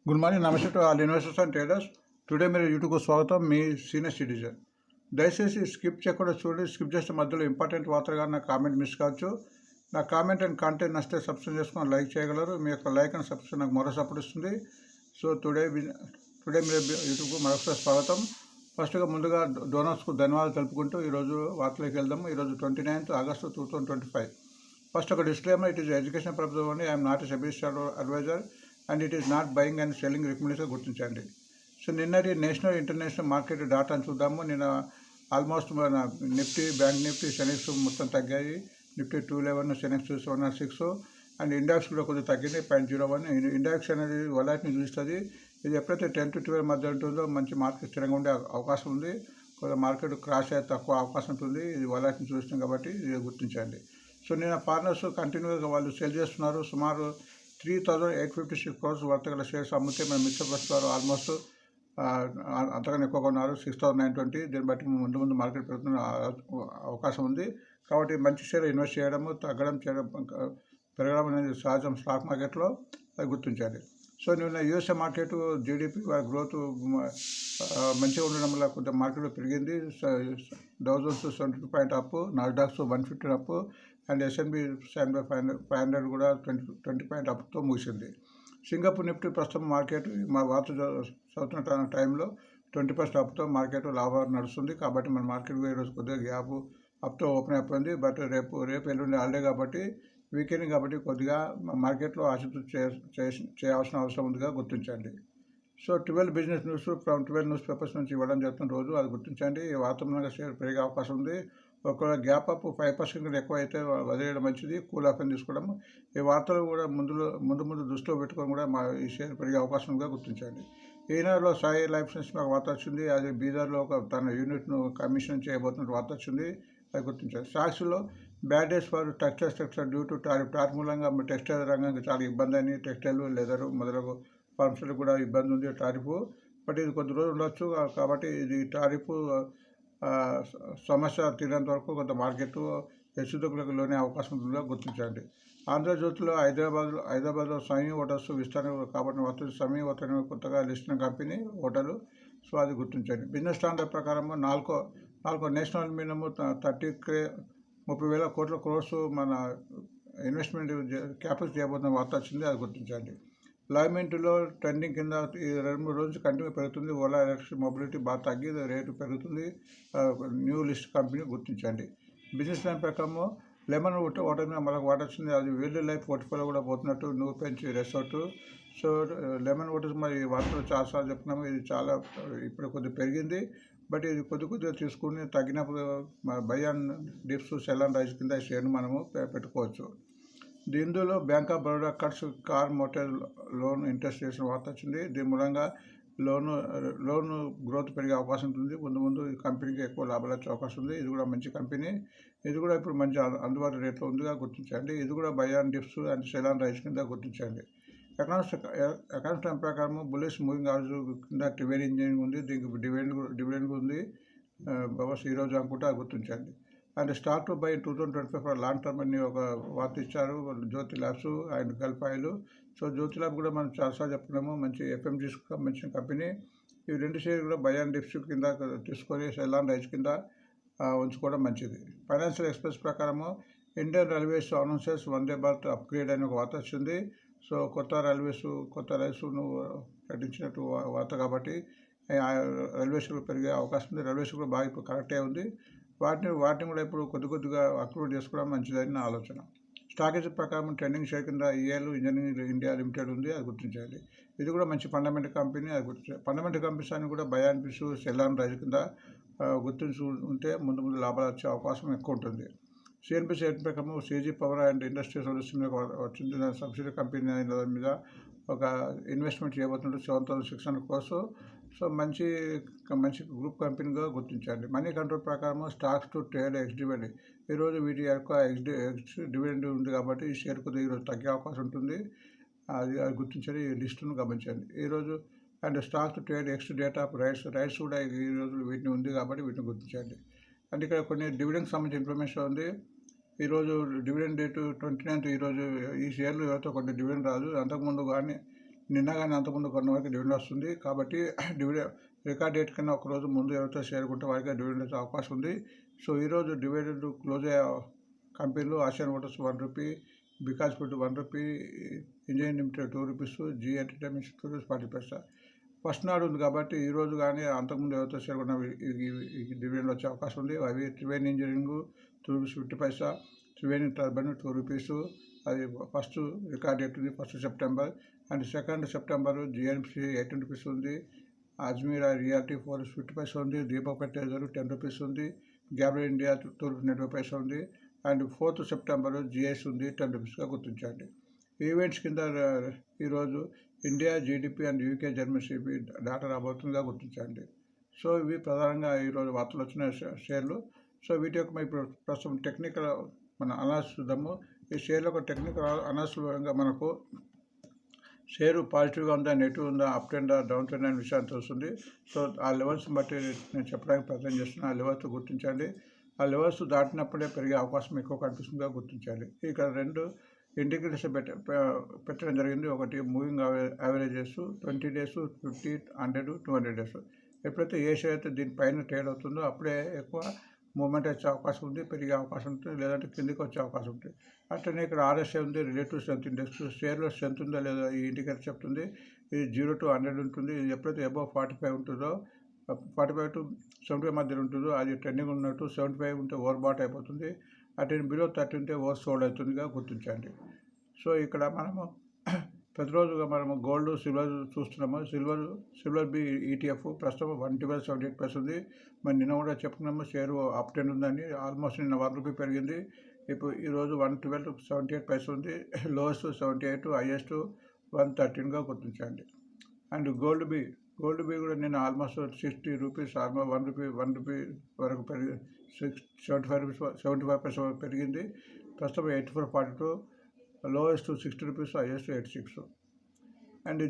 Good morning, నమస్తే to all investors and traders. Today మీరు యూట్యూబ్కు స్వాగతం. మీ సీనియర్ సిటిజన్. దయచేసి స్కిప్ చేయకుండా చూడండి. స్కిప్ చేస్తే మధ్యలో ఇంపార్టెంట్ వార్తగా నా కామెంట్ మిస్ కావచ్చు. నా కామెంట్ అండ్ కంటెంట్ నచ్చితే సబ్స్క్రైబ్ చేసుకొని లైక్ చేయగలరు. మీ యొక్క లైక్ అండ్ సబ్స్క్రైబ్ నాకు మరో సపోర్ట్ ఇస్తుంది. సో టుడే మీరు యూట్యూబ్కు మరొకసారి స్వాగతం. ఫస్ట్గా ముందుగా డోనర్స్కు ధన్యవాదాలు తెలుపుకుంటూ ఈరోజు వార్తలోకి వెళ్దాము. ఈరోజు 29th August 2025. ఫస్ట్ ఒక disclaimer, it is education purpose only. I'm not a SEBI advisor and it is not buying and selling recommendation గుర్తించండి. సో నిన్నటి నేషనల్ ఇంటర్నేషనల్ మార్కెట్ డాటాను చూద్దాము. నిన్న ఆల్మోస్ట్ మన నిఫ్టీ, బ్యాంక్ నిఫ్టీ, సెనెక్స్ మొత్తం తగ్గాయి. నిఫ్టీ 211, సెనెక్స్ 706 అండ్ ఇండెక్స్ కూడా కొద్దిగా తగ్గింది 0.01. ఇండెక్స్ అనేది వొలటిలిటీని చూస్తుంది. ఇది ఎప్పుడైతే 10 to 12 మధ్య ఉంటుందో మంచి మార్కెట్ స్థిరంగా ఉండే అవకాశం ఉంది. కొద్దిగా మార్కెట్ క్రాష్ అయ్యే తక్కువ అవకాశం ఉంటుంది. ఇది వొలటిలిటీని చూస్తుంది కాబట్టి ఇది గుర్తించండి. సో నిన్న ఫారినర్స్ కంటిన్యూగా వాళ్ళు సెల్ చేస్తున్నారు. సుమారు 3,856 crores వర్త్ గల షేర్స్ అమ్మితే మన మిక్సర్ బస్ వారు ఆల్మోస్ట్ అంతకన్నా ఎక్కువ కొన్నారు, 6,920. దీన్ని బట్టి ముందు మార్కెట్ పెరుగుతున్న అవకాశం ఉంది. కాబట్టి మంచి షేర్ ఇన్వెస్ట్ చేయడము, పెరగడం అనేది సహజం స్టాక్ మార్కెట్లో, అది గుర్తించాలి. సో నిన్న యూఎస్ఏ మార్కెట్ జీడిపి గ్రోత్ మంచిగా ఉండడం వల్ల కొంత మార్కెట్లో పెరిగింది. Dow Jones 72 point up, Nasdaq's 115 up and S&P 500 కూడా 20 పాయింట్ అప్తో ముగిసింది. సింగపూర్ నిఫ్టీ ప్రస్తుతం మార్కెట్ మా వార్త చదువుతున్న టైంలో 20% అప్తో మార్కెట్ లాభాలు నడుస్తుంది. కాబట్టి మన మార్కెట్ ఈరోజు కొద్దిగా గ్యాప్ అప్తో ఓపెన్ అయిపోయింది. బట్ రేపు ఎల్లుండి హాలిడే కాబట్టి, వీకెండ్ కాబట్టి కొద్దిగా మార్కెట్లో ఆశిస్తూ చేయాల్సిన అవసరం ఉందిగా గుర్తించండి. So 12 business news from 12 news papers నుంచి ఇవ్వడం జరుగుతున్న రోజు, అది గుర్తించండి. ఈ వాతావరణంగా షేర్ పెరిగే అవకాశం ఉంది. ఒకవేళ గ్యాప్ అప్ 5% కంటే ఎక్కువ అయితే వదిలేయడం మంచిది, కూల్ ఆఫ్ అని తీసుకోవడం. ఈ వార్తలు కూడా ముందు దృష్టిలో పెట్టుకొని కూడా ఈ షేర్ పెరిగే అవకాశంగా గుర్తించండి. ఈనాడులో సాయి లైఫ్ సైన్స్ మాకు వార్త వచ్చింది. అది బీదర్లో తన యూనిట్ను కమిషన్ చేయబోతున్న వార్త వచ్చింది, అది గుర్తించాలి. స్టాక్స్లో bad days for textile sector due to tariff మూలంగా టెక్స్టైల్ రంగానికి చాలా ఇబ్బంది అని, టెక్స్టైల్, లెదరు మొదలగు ఫార్మ్స్లో కూడా ఇబ్బంది ఉంది టారిఫ్. బట్ ఇది కొద్ది రోజులు ఉండొచ్చు. కాబట్టి ఇది టారిఫ్ సమస్య తీరేంత వరకు కొంత మార్కెట్ హెచ్చుతగ్గులకు లోనే అవకాశం ఉంటుందో గుర్తించండి. ఆంధ్రజ్యోతిలో హైదరాబాద్లో సమీ హోటల్స్ విస్తరణ కాబట్టి వస్తుంది. సమీ హోటల్ కొత్తగా లిస్టిన కంపెనీ హోటల్. సో అది గుర్తించండి. బిజినెస్ స్టాండర్డ్ ప్రకారం నాలుగో నేషనల్ మినిమం 30,000 crores మన ఇన్వెస్ట్మెంట్ క్యాపిటల్ చేయబోతున్న వార్త వచ్చింది, అది గుర్తించండి. లైవ్మెంట్లో ట్రెండింగ్ కింద ఈ 2-3 రోజులు కంటిన్యూ పెరుగుతుంది. ఓలా ఎలక్ట్రిక్ మొబిలిటీ బాగా తగ్గి రేటు పెరుగుతుంది. న్యూ లిస్ట్ కంపెనీ గుర్తించండి. బిజినెస్ లైన్ ప్రకారం లెమన్ వాటర్ మీద మనకు వాటర్ వచ్చింది. అది వైల్డ్ లైఫ్ పోర్ట్ఫోలియో కూడా పోతున్నట్టు న్యూ పెంచి రిసార్ట్. సో లెమన్ వాటర్ మరి వార్తలు చాలాసార్లు చెప్తున్నాము. ఇది చాలా ఇప్పుడు కొద్దిగా పెరిగింది. బట్ ఇది కొద్దిగా తీసుకుని తగ్గినప్పుడు buy and dips, sell and rise కింద షేర్ను మనము పెట్టుకోవచ్చు. ఇందులో bank of Baroda cuts car motor loan interest చేసిన వార్త వచ్చింది. దీని మూలంగా లోన్ గ్రోత్ పెరిగే అవకాశం ఉంటుంది. ముందు ఈ కంపెనీకి ఎక్కువ లాభాలు వచ్చే అవకాశం ఉంది. ఇది కూడా మంచి కంపెనీ. ఇది కూడా ఇప్పుడు మంచి అందుబాటు రేట్లో ఉందిగా గుర్తించండి. ఇది కూడా buy and dips and sell and rise కింద గుర్తించండి. ఎకనామిక్స్ టైం ప్రకారం బుల్లిష్ మూవింగ్ యావరేజ్ కింద ట్రివేడ్ ఇంజనీరింగ్ ఉంది. దీనికి డివిడెండ్ ఉంది. బస్ ఈరోజు అనుకుంటే అది గుర్తించండి. And stock to buy 2025 for long term అని ఒక వార్త ఇచ్చారు Jyothy Labs and Gulf Oil. So Jyothy lab కూడా మనం చాలాసార్లు చెప్తున్నాము, మంచి FMG's సంబంధించిన కంపెనీ. ఈ రెండు షేర్ కూడా బై అండ్ డిప్స్ కింద తీసుకొని సెల్ అండ్ రైజ్ కింద ఉంచుకోవడం మంచిది. ఫైనాన్షియల్ ఎక్స్ప్రెస్ ప్రకారము Indian railways announces Vande Bharat upgrade అని ఒక వార్త వచ్చింది. సో కొత్త రైల్వేస్ను ప్రకటించినట్టు వార్త కాబట్టి రైల్వేస్ పెరిగే అవకాశం ఉంది. రైల్వేస్ కూడా బాగా ఇప్పుడు కరెక్టే ఉంది. వాటిని కూడా ఇప్పుడు కొద్దిగా అప్లోడ్ చేసుకోవడం మంచిదని నా ఆలోచన. స్టాకేజ్ ప్రకారం ట్రెండింగ్ షేర్ కింద EL ఇంజనీరింగ్ ఇండియా లిమిటెడ్ ఉంది, అది గుర్తించాలి. ఇది కూడా మంచి ఫండమెంటల్ కంపెనీ, అది గుర్తించాలి. ఫండమెంటల్ కంపెనీస్ అని కూడా buy and dips, sell and rise కింద గుర్తించి ఉంటే ముందు లాభాలు వచ్చే అవకాశం ఎక్కువ ఉంటుంది. CNBC ప్రకారం CG power and industry solution వచ్చింది. సబ్సిడీ కంపెనీ మీద ఒక ఇన్వెస్ట్మెంట్ చేయబోతున్నట్టు 7,600 crores. సో మంచి గ్రూప్ కంపెనీగా గుర్తించండి. మనీ కంట్రోల్ ప్రకారం stocks to trade X dividend, ఈరోజు వీటి యొక్క ఎక్స్ డివిడెండ్ ఉంది కాబట్టి ఈ షేర్ కొద్దిగా ఈరోజు తగ్గే అవకాశం ఉంటుంది. అది గుర్తించండి. ఈ లిస్టును గమనించండి ఈరోజు. And stocks to trade X date of rights కూడా ఈరోజు వీటిని ఉంది కాబట్టి వీటిని గుర్తించండి. అండ్ ఇక్కడ కొన్ని డివిడెండ్కి సంబంధించిన ఇన్ఫర్మేషన్ ఉంది. ఈరోజు డివిడెండ్ డేటు 29th. ఈరోజు ఈ షేర్లు ఎవరితో కొన్ని డివిడెండ్ రాదు. అంతకుముందు కానీ నిన్న కానీ అంతకుముందు కొన్న వారికి డివిడెండ్ వస్తుంది. కాబట్టి డివిడెండ్ రికార్డ్ డేట్ కన్నా ఒకరోజు ముందు ఎవరైతే షేర్ కొంటే వారికి డివిడెండ్ వచ్చే అవకాశం ఉంది. సో ఈరోజు డివిడెండ్ క్లోజ్ అయ్యే కంపెనీలు ఆసియన్ మోటార్స్ ₹1, బికాస్ food ₹1, Indian limited ₹2, Zee entertainments ₹2.40. First నాడు ఉంది కాబట్టి ఈరోజు కానీ అంతకుముందు ఎవరితో షేర్ కొన్న డివిడెండ్ వచ్చే అవకాశం ఉంది. అవి త్రివేణి ఇంజనీరింగ్ ₹2.50, త్రివేణి టర్బైన్ ₹2. అది ఫస్ట్ రికార్డ్ డేట్ ఉంది 1 సెప్టెంబర్. అండ్ 2 సెప్టెంబర్ జిఎన్సి ₹18 ఉంది. అజ్మీరా రియాలిటీ ₹4.50 ఉంది. దీపక్ ఫెర్టిలైజర్ ₹10 ఉంది. గ్యాబ్రియల్ ఇండియా ₹2.90 ఉంది. అండ్ 4th సెప్టెంబర్ జిఎస్ ఉంది ₹10గా గుర్తించండి. ఈవెంట్స్ కింద ఈరోజు India GDP and UK Germany CPI data రాబోతుందిగా గుర్తించండి. సో ఇవి ప్రధానంగా ఈరోజు వార్తలు వచ్చిన షేర్లు. సో వీటి యొక్క ఇప్పుడు ప్రస్తుతం టెక్నికల్ మన అనాలిసిస్ చూద్దాము. ఈ షేర్లో ఒక టెక్నికల్ అనాలిసిస్ విధంగా మనకు షేరు పాజిటివ్గా ఉందా, నెగిటివ్ ఉందా, అప్ ట్రెండా, డౌన్ ట్రెండ్ అనే విషయాన్ని తెలుస్తుంది. సో ఆ లెవెల్స్ని బట్టి నేను చెప్పడానికి ప్రయత్నం చేస్తున్నాను. ఆ లెవెల్స్ గుర్తించండి. ఆ లెవెల్స్ దాటినప్పుడే పెరిగే అవకాశం ఎక్కువ కనిపిస్తుందిగా గుర్తించాలి. ఇక్కడ 2 ఇండికేటర్స్ పెట్టడం జరిగింది. ఒకటి మూవింగ్ యావరేజెస్ 20 days, 50, 100, 200 days. ఎప్పుడైతే ఏ షేర్ అయితే దీనిపైన ట్రేడ్ అవుతుందో అప్పుడే ఎక్కువ మూవ్మెంట్ వచ్చే అవకాశం ఉంది, పెరిగే అవకాశం ఉంటుంది, లేదంటే కిందికి వచ్చే అవకాశం ఉంటుంది. అట్లనే ఇక్కడ RSI ఉంది, రిలేటివ్ స్ట్రెంత్ ఇండెక్స్. షేర్లో స్ట్రెంత్ ఉందా లేదా ఈ ఇండికేటర్ చెప్తుంది. ఇది 0 to 100 ఉంటుంది. ఇది ఎప్పుడైతే అబౌవ్ 45 ఉంటుందో 45 to 75 మధ్యలో ఉంటుందో అది ట్రెండింగ్ ఉన్నట్టు. 75 ఉంటే ఓవర్ బాట్ అయిపోతుంది. అటు బిలో 30 ఉంటే ఓవర్ సోల్డ్ అవుతుందిగా గుర్తించండి. సో ఇక్కడ మనము ప్రతిరోజుగా మనము గోల్డ్, సిల్వర్ చూస్తున్నాము. సిల్వర్ బి ETF ప్రస్తుతం 112.78 ఉంది. మరి నిన్న కూడా చెప్పుకున్నాము షేరు అప్ ట్రెండ్ ఉందని. ఆల్మోస్ట్ నిన్న ₹1 పెరిగింది. ఇప్పుడు ఈరోజు 112.78 ఉంది. లోయెస్ట్ 78, హైయెస్ట్ 113గా గుర్తించండి. అండ్ గోల్డ్ బి కూడా నిన్న ఆల్మోస్ట్ ₹60, ఆల్మోస్ట్ ₹1 వరకు పెరిగి 75% పెరిగింది. ప్రస్తుతం 84.42, lowest ₹60, highest 86. And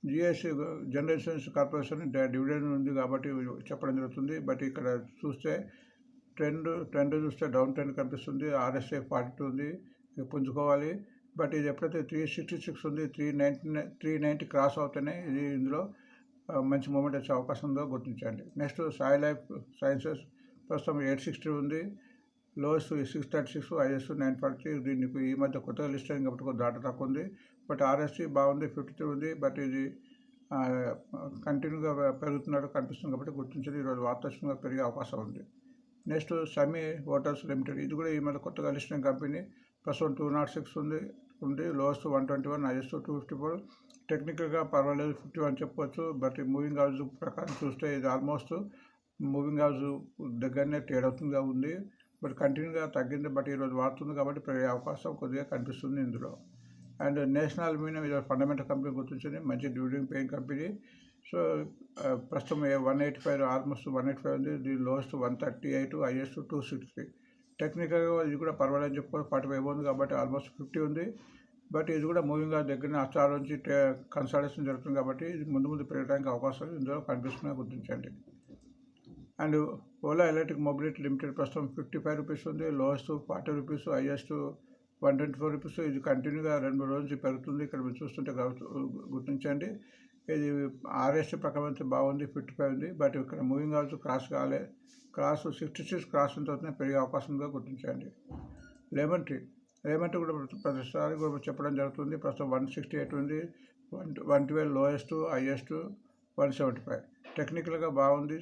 GSC general insurance corporation dividend ఉంది కాబట్టి చెప్పడం జరుగుతుంది. బట్ ఇక్కడ చూస్తే ట్రెండ్ చూస్తే డౌన్ ట్రెండ్ కనిపిస్తుంది. RSI 42 ఉంది, పుంజుకోవాలి. బట్ ఇది ఎప్పుడైతే 366 ఉంది, 390 క్రాస్ అవుతేనే ఇది ఇందులో మంచి మూమెంట్ వచ్చే అవకాశం ఉందో గుర్తించండి. నెక్స్ట్ సాయి లైఫ్ సైన్సెస్ ప్రస్తుతం 860 ఉంది, లోయెస్ట్ 636, హైయెస్ట్ 943. దీనికి ఈ మధ్య కొత్తగా లిస్ట్ అయింది కాబట్టి కొంచెం డాటా తక్కువ ఉంది. బట్ RSI బాగుంది, 53 ఉంది. బట్ ఇది కంటిన్యూగా పెరుగుతున్నట్టు కనిపిస్తుంది కాబట్టి గుర్తించండి. ఈరోజు వార్తాక్షణంగా పెరిగే అవకాశం ఉంది. నెక్స్ట్ సమీ హోటల్స్ లిమిటెడ్, ఇది కూడా ఈ మధ్య కొత్తగా లిస్ట్ అయిన కంపెనీ. ప్రస్తుతం 206 ఉంది, లోయెస్ట్ 121, హైయెస్ట్ 254. టెక్నికల్గా పర్వాలేదు, 51 చెప్పవచ్చు. బట్ మూవింగ్ యావరేజ్ ప్రకారం చూస్తే ఇది ఆల్మోస్ట్ మూవింగ్ యావరేజ్ దగ్గరనే ట్రేడ్ అవుతుందిగా ఉంది. బట్ కంటిన్యూగా తగ్గింది. బట్ ఈరోజు వాడుతుంది కాబట్టి పెరిగే అవకాశం కొద్దిగా కనిపిస్తుంది ఇందులో. అండ్ నేషనల్ అల్యూమినియం ఇది ఫండమెంటల్ కంపెనీ గుర్తించింది, మంచి డివిడెండ్ పేయింగ్ కంపెనీ. సో ప్రస్తుతం 185, ఆల్మోస్ట్ 185 ఉంది. దీని లోయెస్ట్ 138, హైయెస్ట్ 263. టెక్నికల్గా ఇది కూడా పర్వాలేదు చెప్పుకోవచ్చు, 45 ఉంది కాబట్టి ఆల్మోస్ట్ 50 ఉంది. బట్ ఇది కూడా మూవింగ్ దగ్గర అస్టార్ నుంచి కన్సల్టేషన్ జరుగుతుంది కాబట్టి ఇది ముందు పెరగడానికి అవకాశాలు ఇందులో కనిపిస్తున్నాయి, గుర్తించండి. And Ola electric mobility limited ప్రస్తుతం ₹55 ఉంది, లోయెస్ట్ ₹40, హైయెస్ట్ ₹124. ఇది కంటిన్యూగా 2 రోజుల నుంచి పెరుగుతుంది. ఇక్కడ మీరు చూస్తుంటే గుర్తించండి. ఇది RSI ప్రకారం అయితే బాగుంది, 55 ఉంది. బట్ ఇక్కడ మూవింగ్ అవర్స్ క్రాస్ కాలే, 66 క్రాస్ తర్వాత పెరిగే అవకాశం ఉందో గుర్తించండి. లెమన్ ట్రీ కూడా ప్రతిసారి కూడా చెప్పడం జరుగుతుంది. ప్రస్తుతం 168 ఉంది, 112 లోయెస్ట్, హైయెస్ట్ 175. టెక్నికల్గా బాగుంది,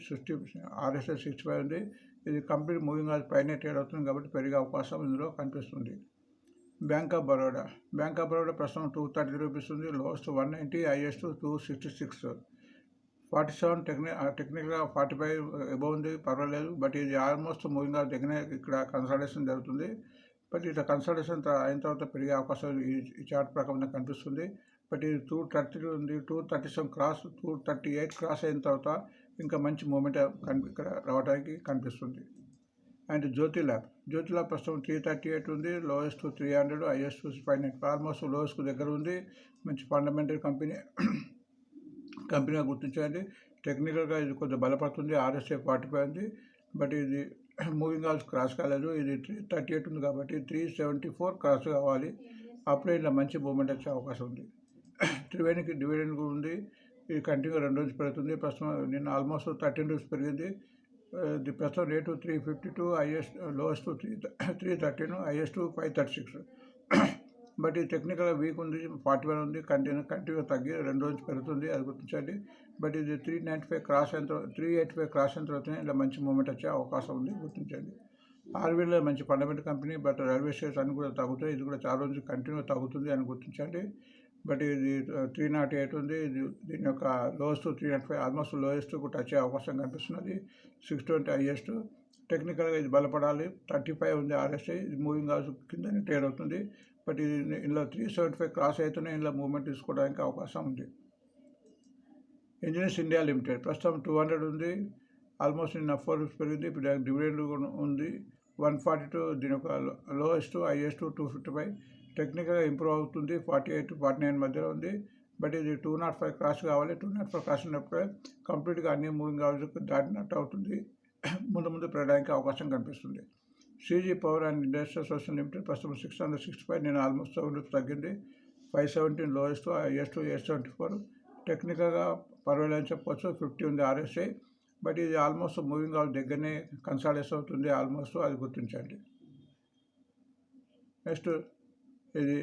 RSI 65 ఉంది. ఇది కంప్లీట్ మూవింగ్ అవర్స్ పైన ట్రేడ్ అవుతుంది కాబట్టి పెరిగే అవకాశం ఇందులో కనిపిస్తుంది. బ్యాంక్ ఆఫ్ బరోడా ప్రస్తుతం ₹230 ఉంది, లోయెస్ట్ 190, హైయెస్ట్ 266. 47 టెక్నికల్గా 45 అబౌవ్ ఉంది, పర్వాలేదు. బట్ ఇది ఆల్మోస్ట్ మూవింగ్ అవర్స్ దగ్గర ఇక్కడ కన్సల్టేషన్ జరుగుతుంది. బట్ ఇట్లా కన్సల్టేషన్ అయిన తర్వాత పెరిగే అవకాశం ఈ చార్ట్ ప్రకారం కనిపిస్తుంది. బట్ ఇది 230 ఉంది, 237 క్రాస్, 238 క్రాస్ అయిన తర్వాత ఇంకా మంచి మూమెంట్ ఇక్కడ రావడానికి కనిపిస్తుంది. అండ్ జ్యోతి ల్యాబ్ ప్రస్తుతం 338 ఉంది, లోయెస్ట్ 300, హైయెస్ట్ 590. ఆల్మోస్ట్ లోయెస్ట్కు దగ్గర ఉంది. మంచి ఫండమెంటల్ కంపెనీగా గుర్తించండి. టెక్నికల్గా ఇది కొంచెం బలపడుతుంది, RSI 45 ఉంది. బట్ ఇది మూవింగ్ అవర్స్ క్రాస్ కాలేదు. ఇది 338 ఉంది కాబట్టి 374 క్రాస్ కావాలి, అప్పుడే ఇలా మంచి మూమెంట్ వచ్చే అవకాశం ఉంది. త్రివేణికి డివిడెండ్ కూడా ఉంది. ఇది కంటిన్యూ 2 రోజులు పెరుగుతుంది. ప్రస్తుతం నిన్న ఆల్మోస్ట్ 13 రూపీస్ పెరిగింది. ఇది ప్రస్తుతం rate 352, highest lowest 313, highest 536. But ఇది టెక్నికల్ వీక్ ఉంది, 41 ఉంది. కంటిన్యూ తగ్గి 2 రోజులు పెరుగుతుంది, అది గుర్తించండి. బట్ ఇది 385 క్రాస్ అయిన తర్వాత 385 క్రాస్ అయిన తర్వాతనే ఇలా మంచి మూమెంట్ వచ్చే అవకాశం ఉంది, గుర్తించండి. ఆర్వీలో మంచి fundamental company, but railway shares అన్ని కూడా తగ్గుతాయి. ఇది కూడా చాలా రోజులు కంటిన్యూ తగ్గుతుంది అని గుర్తించండి. బట్ ఇది 308 ఉంది. దీని యొక్క లోయెస్ట్ 305, ఆల్మోస్ట్ లోయెస్ట్ కూడా వచ్చే అవకాశం కనిపిస్తున్నది. 620 హైయెస్ట్. టెక్నికల్గా ఇది బలపడాలి. 35 ఉంది ఆర్ఎస్ఐ. ఇది మూవింగ్ హౌస్ కింద ట్రేడ్ అవుతుంది. బట్ ఇది ఇందులో 375 క్రాస్ అయితేనే ఇందులో మూవ్మెంట్ తీసుకోవడానికి అవకాశం ఉంది. ఇంజనీర్స్ ఇండియా లిమిటెడ్ ప్రస్తుతం 200 ఉంది. ఆల్మోస్ట్ నిన్న 4 రూపీస్ పెరిగింది. ఇప్పుడు డివిడెండ్ ఉంది 142. దీని యొక్క లోయెస్ట్ హైయెస్ట్ 255. టెక్నికల్గా ఇంప్రూవ్ అవుతుంది. 48 49 మధ్యలో ఉంది. బట్ ఇది 205 క్రాస్ కావాలి. 205 క్రాస్ ఉన్నప్పుడే కంప్లీట్గా అన్ని మూవింగ్ హౌస్ దాటినట్టు అవుతుంది. ముందు పెరగడానికి అవకాశం కనిపిస్తుంది. CG power and industrial solution limited ప్రస్తుతం 665. నేను ఆల్మోస్ట్ 7 రూపీస్ తగ్గింది. 517 లోయెస్ట్, హైయెస్ట్ 874. టెక్నికల్గా పర్వాలేదని చెప్పవచ్చు. 50 ఉంది ఆర్ఎస్ఐ. బట్ ఇది ఆల్మోస్ట్ మూవింగ్ హౌస్ దగ్గరనే కన్సాలిడేషన్ అవుతుంది ఆల్మోస్ట్, అది గుర్తించండి. నెక్స్ట్ ఇది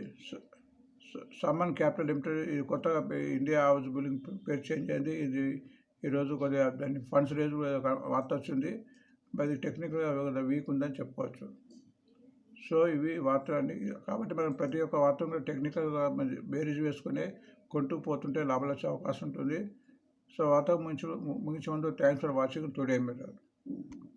సమ్మన్ క్యాపిటల్ లిమిటెడ్. ఇది కొత్తగా ఇండియా హౌస్ బిల్డింగ్ పేరు చేంజ్ అయింది. ఇది ఈరోజు కొద్దిగా దాన్ని ఫండ్స్ రేజ్ వార్త వచ్చింది. అది టెక్నికల్గా వీక్ ఉందని చెప్పుకోవచ్చు. సో ఇవి వార్తలన్నీ. కాబట్టి మనం ప్రతి ఒక్క వార్త కూడా టెక్నికల్గా బేరీజ్ వేసుకునే కొంటూ పోతుంటే లాభాలు వచ్చే అవకాశం ఉంటుంది. సో వార్త ముగించే ముందు thanks for watching today metre.